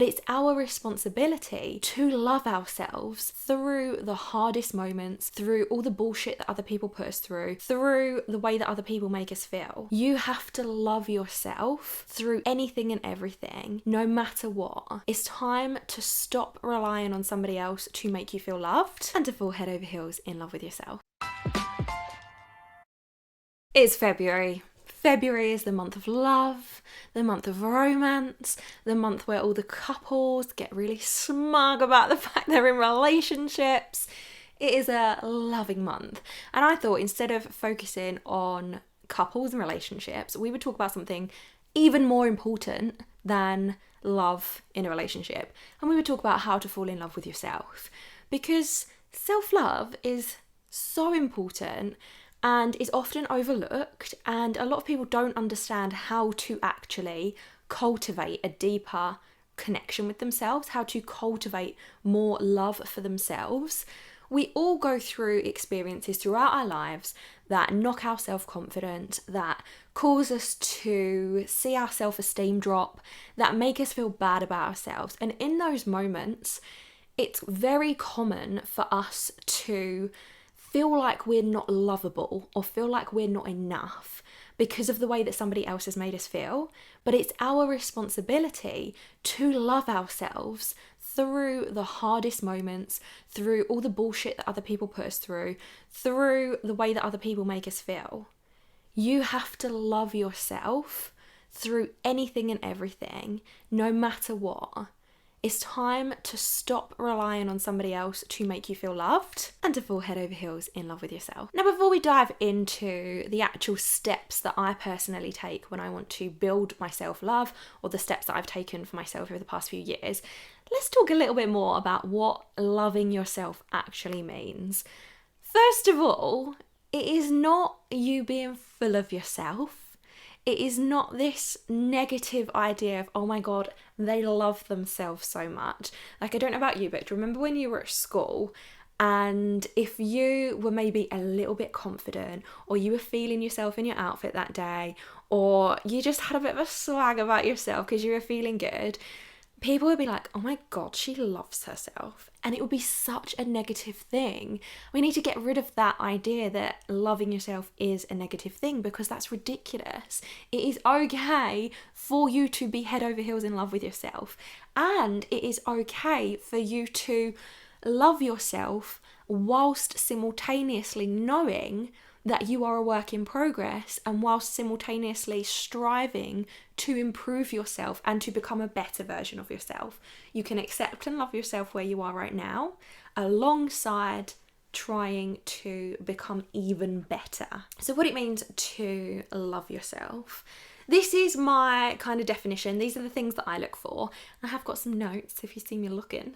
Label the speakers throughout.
Speaker 1: But it's our responsibility to love ourselves through the hardest moments, through all the bullshit that other people put us through the way that other people make us feel. You have to love yourself through anything and everything, no matter what. It's time to stop relying on somebody else to make you feel loved and to fall head over heels in love with yourself. It's February. February is the month of love, the month of romance, the month where all the couples get really smug about the fact they're in relationships. It is a loving month. And I thought instead of focusing on couples and relationships, we would talk about something even more important than love in a relationship. And we would talk about how to fall in love with yourself. Because self-love is so important and is often overlooked, and a lot of people don't understand how to actually cultivate a deeper connection with themselves, how to cultivate more love for themselves. We all go through experiences throughout our lives that knock our self-confidence, that cause us to see our self-esteem drop, that make us feel bad about ourselves. And in those moments, it's very common for us to feel like we're not lovable or feel like we're not enough because of the way that somebody else has made us feel. But it's our responsibility to love ourselves through the hardest moments, through all the bullshit that other people put us through the way that other people make us feel. You have to love yourself through anything and everything, no matter what. It's time to stop relying on somebody else to make you feel loved and to fall head over heels in love with yourself. Now, before we dive into the actual steps that I personally take when I want to build my self-love, or the steps that I've taken for myself over the past few years, let's talk a little bit more about what loving yourself actually means. First of all, it is not you being full of yourself. It is not this negative idea of, oh my God, they love themselves so much. Like, I don't know about you, but do you remember when you were at school and if you were maybe a little bit confident, or you were feeling yourself in your outfit that day, or you just had a bit of a swag about yourself because you were feeling good, people would be like, oh my God, she loves herself. And it would be such a negative thing. We need to get rid of that idea that loving yourself is a negative thing, because that's ridiculous. It is okay for you to be head over heels in love with yourself. And it is okay for you to love yourself whilst simultaneously knowing that you are a work in progress, and whilst simultaneously striving to improve yourself and to become a better version of yourself. You can accept and love yourself where you are right now, alongside trying to become even better. So what it means to love yourself. This is my kind of definition. These are the things that I look for. I have got some notes if you see me looking.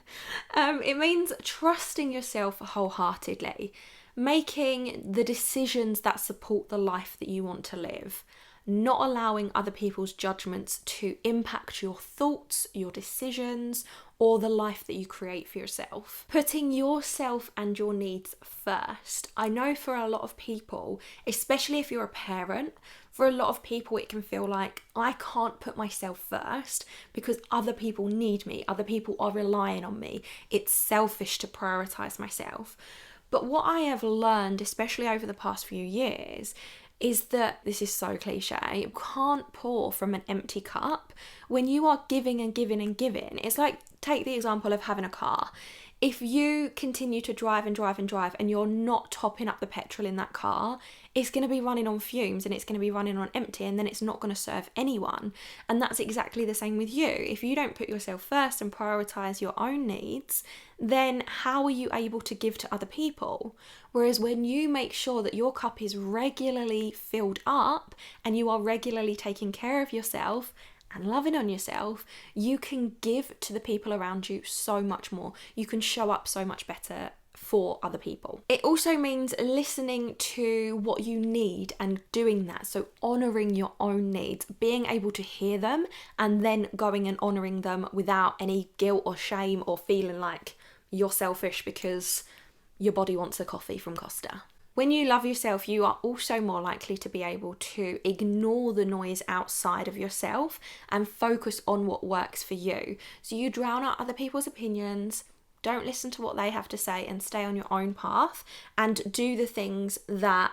Speaker 1: It means trusting yourself wholeheartedly, making the decisions that support the life that you want to live, not allowing other people's judgments to impact your thoughts, your decisions, or the life that you create for yourself. Putting yourself and your needs first. I know for a lot of people, especially if you're a parent, for a lot of people it can feel like, I can't put myself first because other people need me, other people are relying on me. It's selfish to prioritize myself. But what I have learned, especially over the past few years, is that, this is so cliche, you can't pour from an empty cup. When you are giving and giving and giving, it's like, take the example of having a car. If you continue to drive and drive and drive and you're not topping up the petrol in that car, it's going to be running on fumes and it's going to be running on empty, and then it's not going to serve anyone. And that's exactly the same with you. If you don't put yourself first and prioritize your own needs, then how are you able to give to other people? Whereas when you make sure that your cup is regularly filled up and you are regularly taking care of yourself and loving on yourself, you can give to the people around you so much more. You can show up so much better for other people. It also means listening to what you need and doing that. So honouring your own needs, being able to hear them and then going and honouring them without any guilt or shame or feeling like you're selfish because your body wants a coffee from Costa. When you love yourself, you are also more likely to be able to ignore the noise outside of yourself and focus on what works for you. So you drown out other people's opinions, don't listen to what they have to say, and stay on your own path and do the things that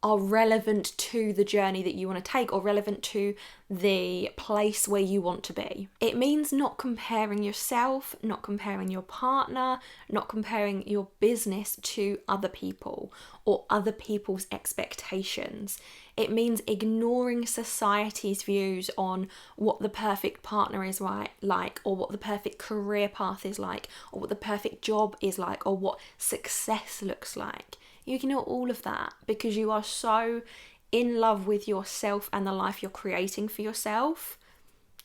Speaker 1: are relevant to the journey that you want to take, or relevant to the place where you want to be. It means not comparing yourself, not comparing your partner, not comparing your business to other people or other people's expectations. It means ignoring society's views on what the perfect partner is like, or what the perfect career path is like, or what the perfect job is like, or what success looks like. You ignore all of that because you are so in love with yourself and the life you're creating for yourself.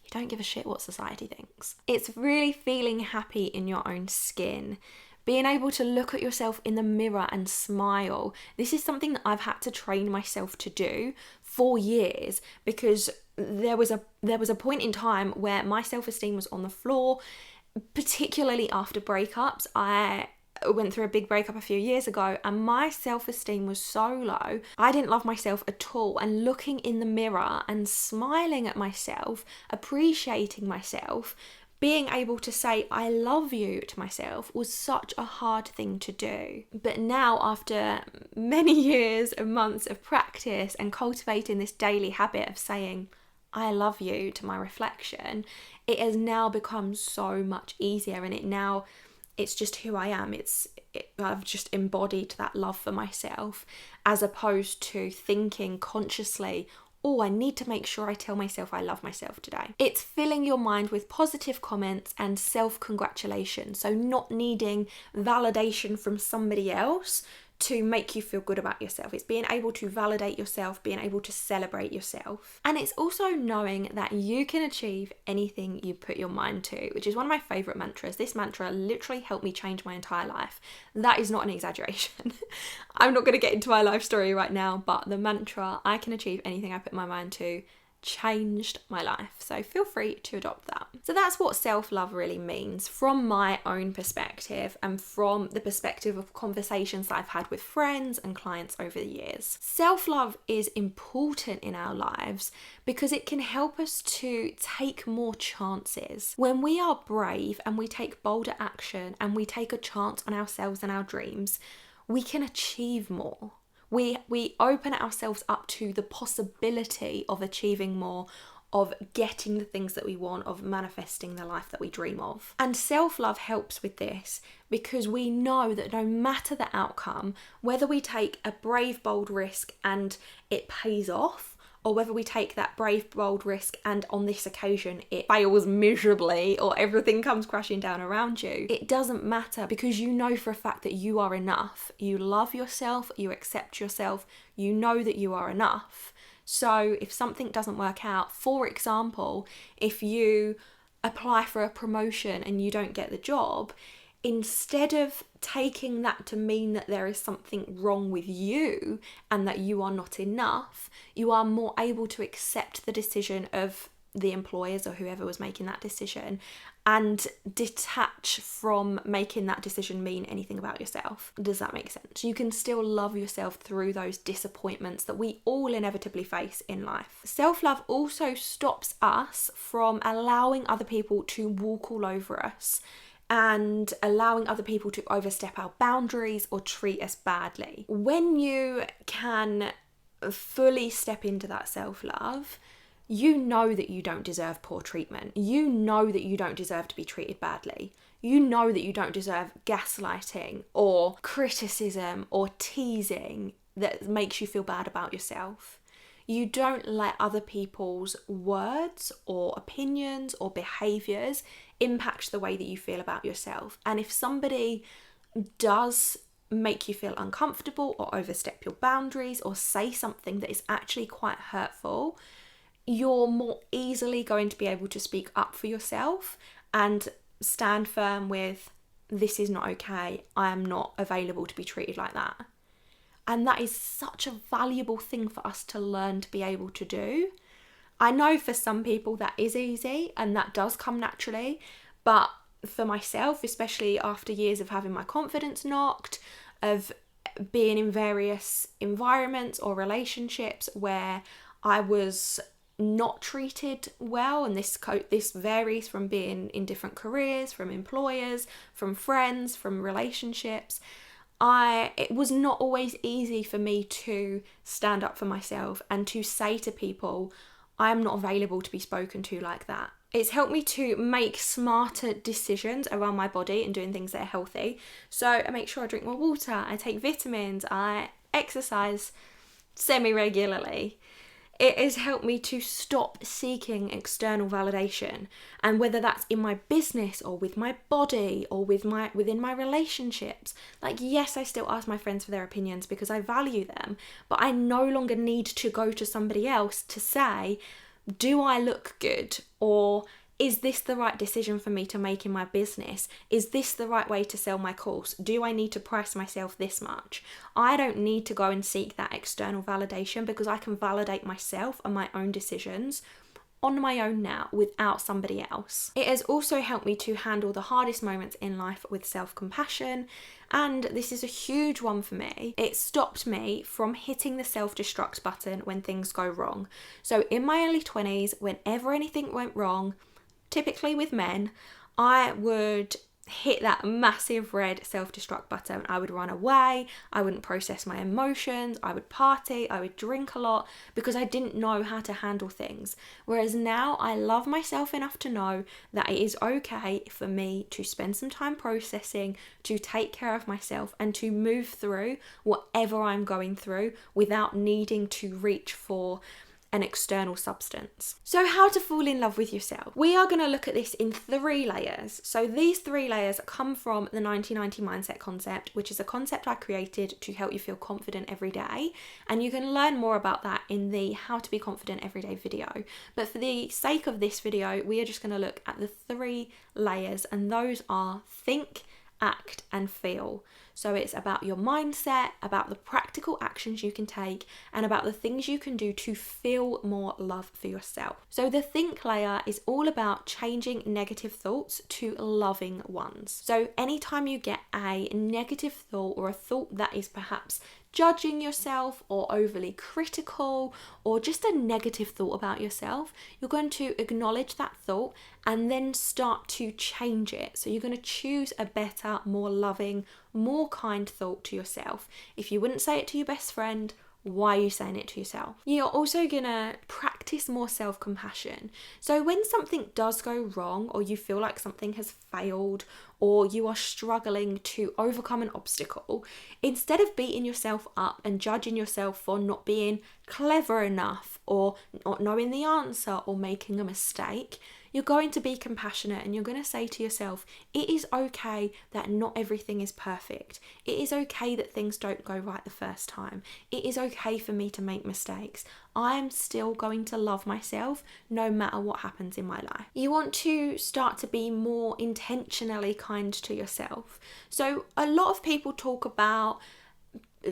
Speaker 1: You don't give a shit what society thinks. It's really feeling happy in your own skin. Being able to look at yourself in the mirror and smile. This is something that I've had to train myself to do for years, because there was a point in time where my self-esteem was on the floor, particularly after breakups. I went through a big breakup a few years ago, and my self-esteem was so low. I didn't love myself at all, and looking in the mirror and smiling at myself, appreciating myself, being able to say I love you to myself was such a hard thing to do. But now, after many years and months of practice and cultivating this daily habit of saying I love you to my reflection, it has now become so much easier, and it's just who I am. I've just embodied that love for myself, as opposed to thinking consciously, oh, I need to make sure I tell myself I love myself today. It's filling your mind with positive comments and self-congratulation. So not needing validation from somebody else to make you feel good about yourself. It's being able to validate yourself, being able to celebrate yourself. And it's also knowing that you can achieve anything you put your mind to, which is one of my favorite mantras. This mantra literally helped me change my entire life. That is not an exaggeration. I'm not going to get into my life story right now, but the mantra, I can achieve anything I put my mind to, changed my life. So feel free to adopt that. So that's what self-love really means from my own perspective, and from the perspective of conversations that I've had with friends and clients over the years. Self-love is important in our lives because it can help us to take more chances. When we are brave and we take bolder action and we take a chance on ourselves and our dreams, we can achieve more. We open ourselves up to the possibility of achieving more, of getting the things that we want, of manifesting the life that we dream of. And self-love helps with this because we know that no matter the outcome, whether we take a brave, bold risk and it pays off, or whether we take that brave, bold risk and on this occasion it fails miserably or everything comes crashing down around you, it doesn't matter, because you know for a fact that you are enough. You love yourself, you accept yourself, you know that you are enough. So if something doesn't work out, for example, if you apply for a promotion and you don't get the job, instead of taking that to mean that there is something wrong with you and that you are not enough, you are more able to accept the decision of the employers or whoever was making that decision, and detach from making that decision mean anything about yourself. Does that make sense? You can still love yourself through those disappointments that we all inevitably face in life. Self-love also stops us from allowing other people to walk all over us and allowing other people to overstep our boundaries or treat us badly. When you can fully step into that self-love, you know that you don't deserve poor treatment. You know that you don't deserve to be treated badly. You know that you don't deserve gaslighting or criticism or teasing that makes you feel bad about yourself. You don't let other people's words or opinions or behaviours impact the way that you feel about yourself. And if somebody does make you feel uncomfortable or overstep your boundaries or say something that is actually quite hurtful, you're more easily going to be able to speak up for yourself and stand firm with, this is not okay, I am not available to be treated like that. And that is such a valuable thing for us to learn to be able to do. I know for some people that is easy and that does come naturally, but for myself, especially after years of having my confidence knocked, of being in various environments or relationships where I was not treated well, and this varies from being in different careers, from employers, from friends, from relationships. It was not always easy for me to stand up for myself and to say to people, I'm not available to be spoken to like that. It's helped me to make smarter decisions around my body and doing things that are healthy. So I make sure I drink more water, I take vitamins, I exercise semi-regularly. It has helped me to stop seeking external validation, and whether that's in my business or with my body or within my relationships. Like, yes, I still ask my friends for their opinions because I value them, but I no longer need to go to somebody else to say, do I look good? Or is this the right decision for me to make in my business? Is this the right way to sell my course? Do I need to price myself this much? I don't need to go and seek that external validation because I can validate myself and my own decisions on my own now without somebody else. It has also helped me to handle the hardest moments in life with self-compassion, and this is a huge one for me. It stopped me from hitting the self-destruct button when things go wrong. So in my early 20s, whenever anything went wrong, typically with men, I would hit that massive red self-destruct button. I would run away, I wouldn't process my emotions, I would party, I would drink a lot because I didn't know how to handle things. Whereas now I love myself enough to know that it is okay for me to spend some time processing, to take care of myself and to move through whatever I'm going through without needing to reach for an external substance. So how to fall in love with yourself. We are going to look at this in 3 layers. So these 3 layers come from the 90-90 mindset concept, which is a concept I created to help you feel confident every day. And you can learn more about that in the How to Be Confident Everyday video. But for the sake of this video, we are just going to look at the 3 layers, and those are think, act, and feel. So it's about your mindset, about the practical actions you can take, and about the things you can do to feel more love for yourself. So the think layer is all about changing negative thoughts to loving ones. So anytime you get a negative thought or a thought that is perhaps judging yourself or overly critical or just a negative thought about yourself, you're going to acknowledge that thought and then start to change it. So you're going to choose a better, more loving, more kind thought to yourself. If you wouldn't say it to your best friend, why are you saying it to yourself? You're also going to practice more self-compassion. So when something does go wrong, or you feel like something has failed, or you are struggling to overcome an obstacle, instead of beating yourself up and judging yourself for not being clever enough or not knowing the answer or making a mistake, you're going to be compassionate and you're going to say to yourself, it is okay that not everything is perfect. It is okay that things don't go right the first time. It is okay for me to make mistakes. I am still going to love myself no matter what happens in my life. You want to start to be more intentionally kind to yourself. So a lot of people talk about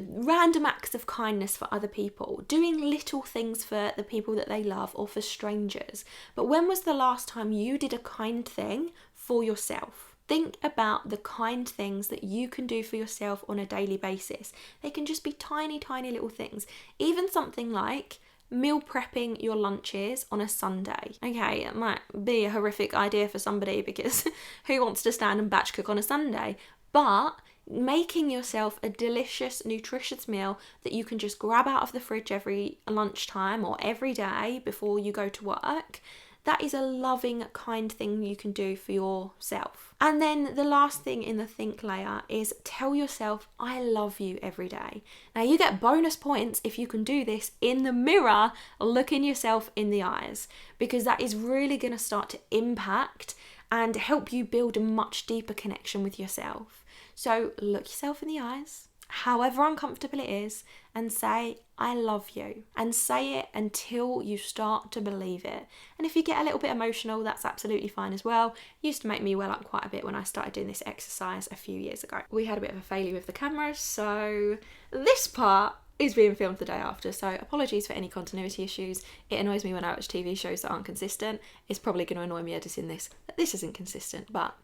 Speaker 1: random acts of kindness for other people, doing little things for the people that they love or for strangers. But when was the last time you did a kind thing for yourself? Think about the kind things that you can do for yourself on a daily basis. They can just be tiny, tiny little things. Even something like meal prepping your lunches on a Sunday. Okay, it might be a horrific idea for somebody because who wants to stand and batch cook on a Sunday? But making yourself a delicious, nutritious meal that you can just grab out of the fridge every lunchtime or every day before you go to work, that is a loving, kind thing you can do for yourself. And then the last thing in the think layer is tell yourself, I love you every day. Now you get bonus points if you can do this in the mirror, looking yourself in the eyes, because that is really going to start to impact and help you build a much deeper connection with yourself. So look yourself in the eyes, however uncomfortable it is, and say, I love you. And say it until you start to believe it. And if you get a little bit emotional, that's absolutely fine as well. It used to make me well up quite a bit when I started doing this exercise a few years ago. We had a bit of a failure with the cameras, so this part is being filmed the day after, so apologies for any continuity issues. It annoys me when I watch TV shows that aren't consistent. It's probably going to annoy me editing this, that this isn't consistent, but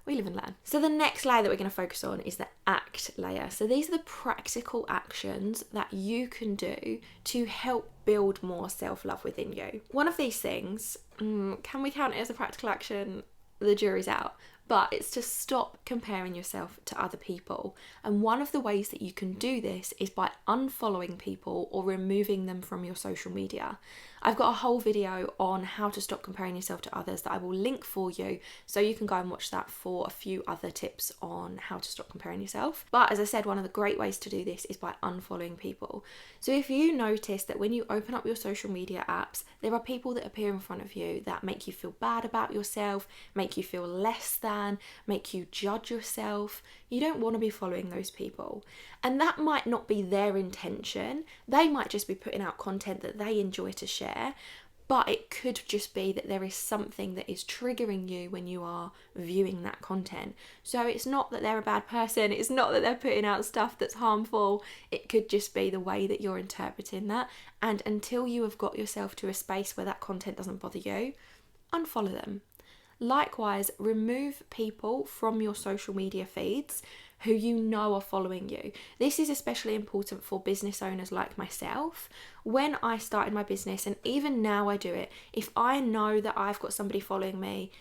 Speaker 1: we live and learn. So the next layer that we're going to focus on is the act fact layer. So these are the practical actions that you can do to help build more self-love within you. One of these things, can we count it as a practical action? The jury's out. But it's to stop comparing yourself to other people. And one of the ways that you can do this is by unfollowing people or removing them from your social media. I've got a whole video on how to stop comparing yourself to others that I will link for you, so you can go and watch that for a few other tips on how to stop comparing yourself. But as I said, one of the great ways to do this is by unfollowing people. So if you notice that when you open up your social media apps, there are people that appear in front of you that make you feel bad about yourself, make you feel less than, make you judge yourself, you don't want to be following those people. And that might not be their intention. They might just be putting out content that they enjoy to share, but it could just be that there is something that is triggering you when you are viewing that content. So it's not that they're a bad person, it's not that they're putting out stuff that's harmful, it could just be the way that you're interpreting that. And until you have got yourself to a space where that content doesn't bother you, unfollow them. Likewise, remove people from your social media feeds who you know are following you. This is especially important for business owners like myself. When I started my business, and even now I do it, if I know that I've got somebody following me,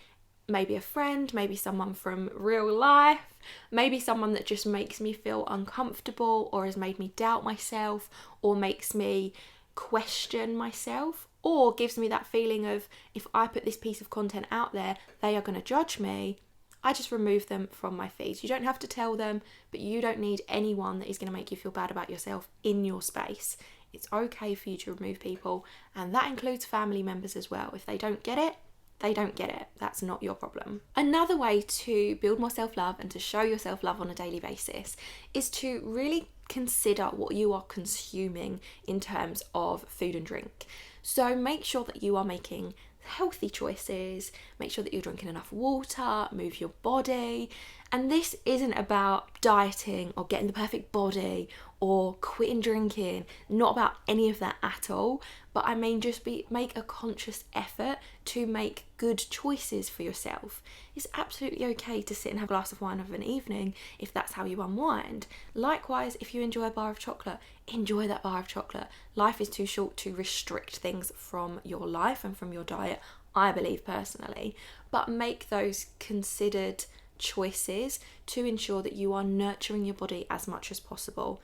Speaker 1: maybe a friend, maybe someone from real life, maybe someone that just makes me feel uncomfortable or has made me doubt myself or makes me question myself, or gives me that feeling of, if I put this piece of content out there, they are going to judge me, I just remove them from my feeds. You don't have to tell them, but you don't need anyone that is going to make you feel bad about yourself in your space. It's okay for you to remove people, and that includes family members as well. If they don't get it, they don't get it. That's not your problem. Another way to build more self-love and to show your self-love on a daily basis is to really consider what you are consuming in terms of food and drink. So make sure that you are making healthy choices, make sure that you're drinking enough water, move your body. And this isn't about dieting or getting the perfect body or quitting drinking, not about any of that at all. But I mean, just make a conscious effort to make good choices for yourself. It's absolutely okay to sit and have a glass of wine of an evening if that's how you unwind. Likewise, if you enjoy a bar of chocolate, enjoy that bar of chocolate. Life is too short to restrict things from your life and from your diet, I believe personally. But make those considered choices to ensure that you are nurturing your body as much as possible.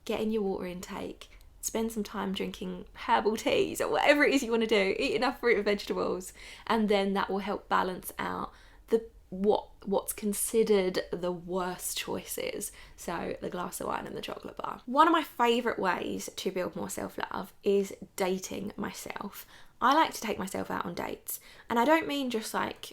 Speaker 1: Get in your water intake, spend some time drinking herbal teas or whatever it is you want to do, eat enough fruit and vegetables, and then that will help balance out what's considered the worst choices, so the glass of wine and the chocolate bar. One of my favourite ways to build more self-love is dating myself. I like to take myself out on dates, and I don't mean just like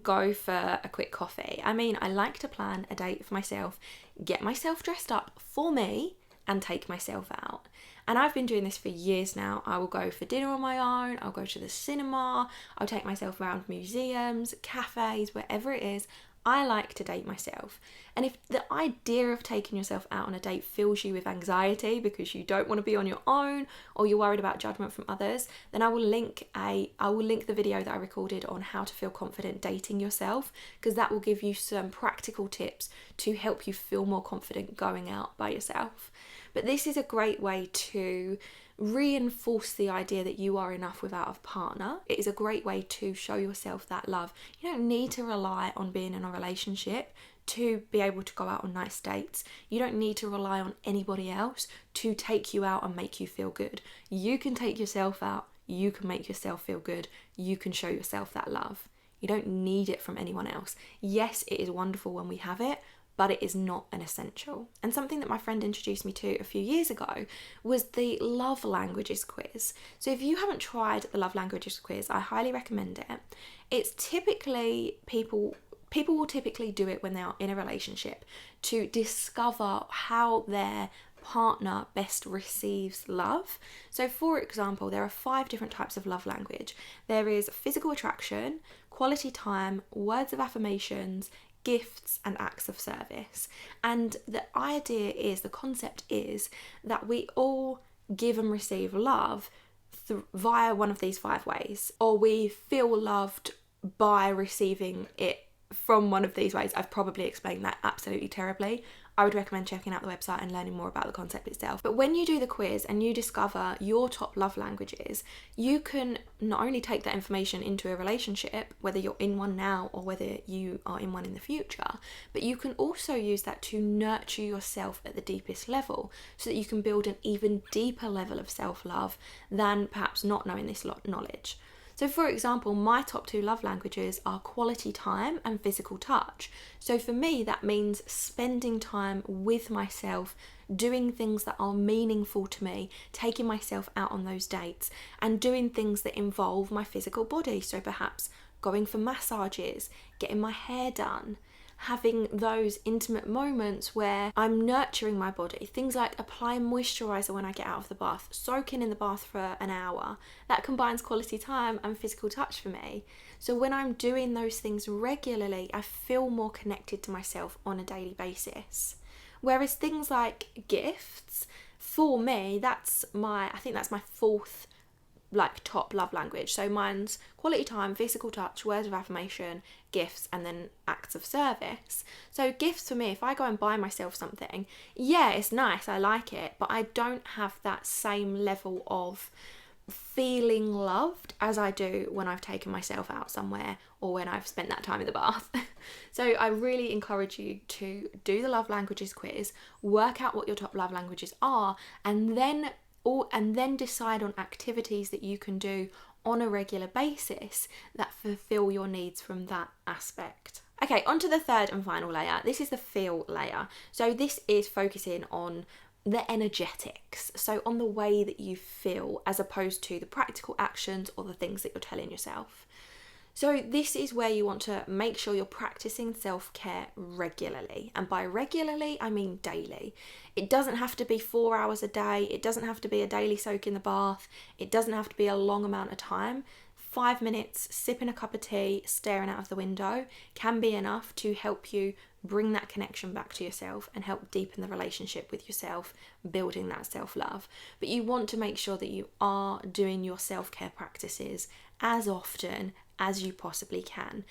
Speaker 1: go for a quick coffee. I mean, I like to plan a date for myself, get myself dressed up for me, and take myself out. And I've been doing this for years now. I will go for dinner on my own, I'll go to the cinema, I'll take myself around museums, cafes, wherever it is. I like to date myself. And if the idea of taking yourself out on a date fills you with anxiety because you don't want to be on your own or you're worried about judgment from others, then I will link the video that I recorded on how to feel confident dating yourself, because that will give you some practical tips to help you feel more confident going out by yourself. But this is a great way to reinforce the idea that you are enough without a partner. It is a great way to show yourself that love. You don't need to rely on being in a relationship to be able to go out on nice dates. You don't need to rely on anybody else to take you out and make you feel good. You can take yourself out, you can make yourself feel good, you can show yourself that love. You don't need it from anyone else. Yes, it is wonderful when we have it, but it is not an essential. And something that my friend introduced me to a few years ago was the love languages quiz. So if you haven't tried the love languages quiz, I highly recommend it. It's typically people will typically do it when they're in a relationship to discover how their partner best receives love. So for example, there are 5 different types of love language. There is physical attraction, quality time, words of affirmations, gifts and acts of service. And the concept is that we all give and receive love via one of these 5 ways, or we feel loved by receiving it from one of these ways, I've probably explained that absolutely terribly. I would recommend checking out the website and learning more about the concept itself. But when you do the quiz and you discover your top love languages, you can not only take that information into a relationship, whether you're in one now or whether you are in one in the future, but you can also use that to nurture yourself at the deepest level so that you can build an even deeper level of self-love than perhaps not knowing this knowledge. So for example, my top 2 love languages are quality time and physical touch. So for me, that means spending time with myself, doing things that are meaningful to me, taking myself out on those dates, and doing things that involve my physical body. So perhaps going for massages, getting my hair done, having those intimate moments where I'm nurturing my body. Things like applying moisturiser when I get out of the bath, soaking in the bath for an hour. That combines quality time and physical touch for me. So when I'm doing those things regularly, I feel more connected to myself on a daily basis. Whereas things like gifts, for me, I think that's my 4th top love language. So mine's quality time, physical touch, words of affirmation, gifts, and then acts of service. So gifts for me, if I go and buy myself something, yeah, it's nice, I like it, but I don't have that same level of feeling loved as I do when I've taken myself out somewhere or when I've spent that time in the bath. So I really encourage you to do the love languages quiz, work out what your top love languages are, and then decide on activities that you can do on a regular basis that fulfill your needs from that aspect. Okay, on to the 3rd and final layer. This is the feel layer. So this is focusing on the energetics, so on the way that you feel as opposed to the practical actions or the things that you're telling yourself. So this is where you want to make sure you're practicing self-care regularly. And by regularly, I mean daily. It doesn't have to be 4 hours a day. It doesn't have to be a daily soak in the bath. It doesn't have to be a long amount of time. 5 minutes, sipping a cup of tea, staring out of the window can be enough to help you bring that connection back to yourself and help deepen the relationship with yourself, building that self-love. But you want to make sure that you are doing your self-care practices as often as you possibly can.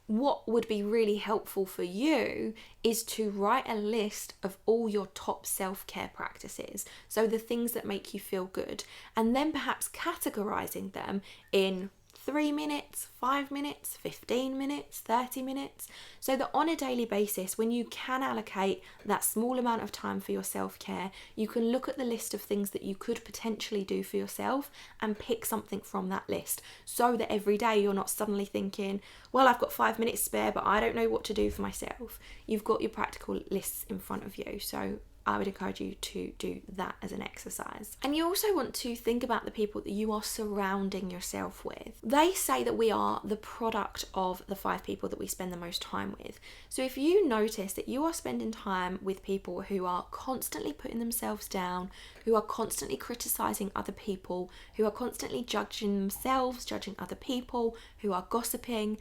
Speaker 1: What would be really helpful for you is to write a list of all your top self-care practices, so the things that make you feel good, and then perhaps categorizing them in 3 minutes, 5 minutes, 15 minutes, 30 minutes, so that on a daily basis, when you can allocate that small amount of time for your self-care, you can look at the list of things that you could potentially do for yourself and pick something from that list, so that every day you're not suddenly thinking, well, I've got 5 minutes spare, but I don't know what to do for myself. You've got your practical lists in front of you, so I would encourage you to do that as an exercise. And you also want to think about the people that you are surrounding yourself with. They say that we are the product of the 5 people that we spend the most time with. So if you notice that you are spending time with people who are constantly putting themselves down, who are constantly criticizing other people, who are constantly judging themselves, judging other people, who are gossiping,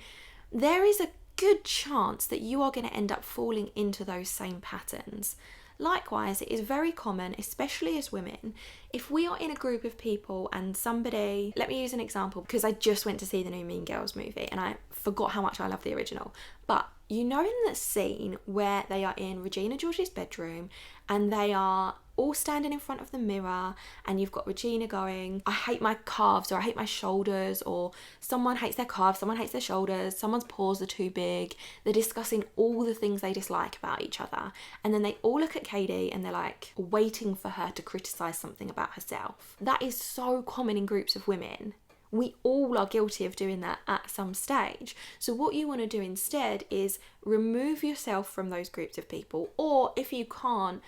Speaker 1: there is a good chance that you are going to end up falling into those same patterns. Likewise, it is very common, especially as women, if we are in a group of people and somebody, let me use an example because I just went to see the new Mean Girls movie and I forgot how much I love the original, but you know in the scene where they are in Regina George's bedroom and they are all standing in front of the mirror and you've got Regina going, I hate my calves, or I hate my shoulders, or someone hates their calves, someone hates their shoulders, someone's paws are too big. They're discussing all the things they dislike about each other. And then they all look at Katie and they're like waiting for her to criticize something about herself. That is so common in groups of women. We all are guilty of doing that at some stage. So what you want to do instead is remove yourself from those groups of people, or if you can't,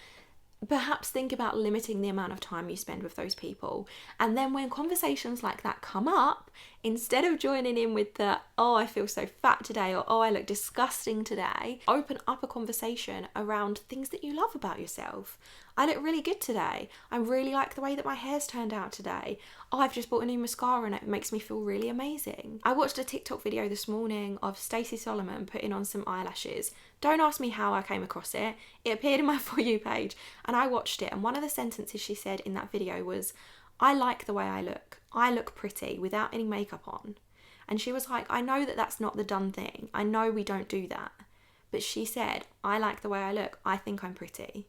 Speaker 1: perhaps think about limiting the amount of time you spend with those people. And then when conversations like that come up, instead of joining in with the, oh, I feel so fat today, or oh, I look disgusting today, open up a conversation around things that you love about yourself. I look really good today. I really like the way that my hair's turned out today. Oh, I've just bought a new mascara and it makes me feel really amazing. I watched a TikTok video this morning of Stacey Solomon putting on some eyelashes. Don't ask me how I came across it. It appeared in my For You page and I watched it, and one of the sentences she said in that video was, I like the way I look. I look pretty without any makeup on. And she was like, I know that that's not the done thing. I know we don't do that. But she said, I like the way I look. I think I'm pretty.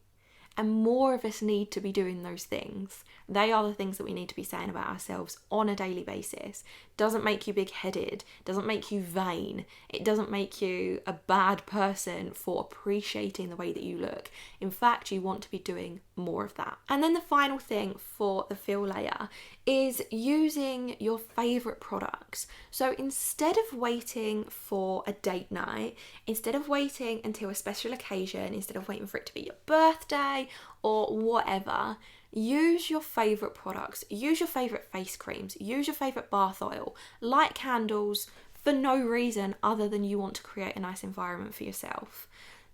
Speaker 1: And more of us need to be doing those things. They are the things that we need to be saying about ourselves on a daily basis. Doesn't make you big-headed, doesn't make you vain. It doesn't make you a bad person for appreciating the way that you look. In fact, you want to be doing more of that. And then the final thing for the feel layer is using your favourite products. So instead of waiting for a date night, instead of waiting until a special occasion, instead of waiting for it to be your birthday or whatever, use your favourite products, use your favourite face creams, use your favourite bath oil, light candles for no reason other than you want to create a nice environment for yourself.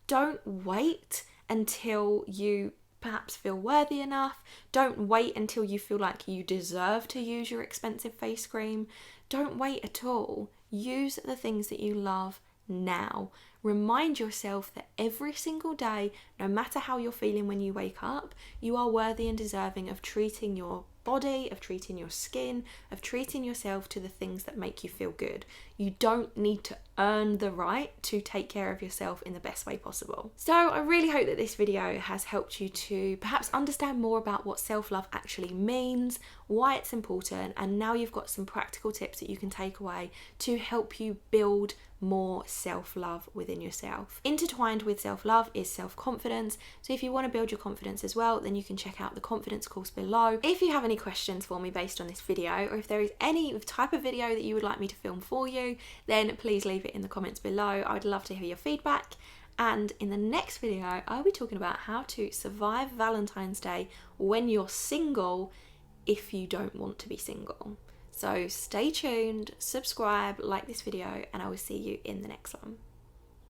Speaker 1: Don't wait until you perhaps feel worthy enough. Don't wait until you feel like you deserve to use your expensive face cream. Don't wait at all. Use the things that you love now. Remind yourself that every single day, no matter how you're feeling when you wake up, you are worthy and deserving of treating your body, of treating your skin, of treating yourself to the things that make you feel good. You don't need to earn the right to take care of yourself in the best way possible. So I really hope that this video has helped you to perhaps understand more about what self-love actually means, why it's important, and now you've got some practical tips that you can take away to help you build more self-love within yourself. Intertwined with self-love is self-confidence. So if you want to build your confidence as well, then you can check out the confidence course below. If you have any questions for me based on this video, or if there is any type of video that you would like me to film for you, then please leave it in the comments below. I would love to hear your feedback. And in the next video, I'll be talking about how to survive Valentine's Day when you're single if you don't want to be single. So stay tuned, subscribe, like this video, and I will see you in the next one.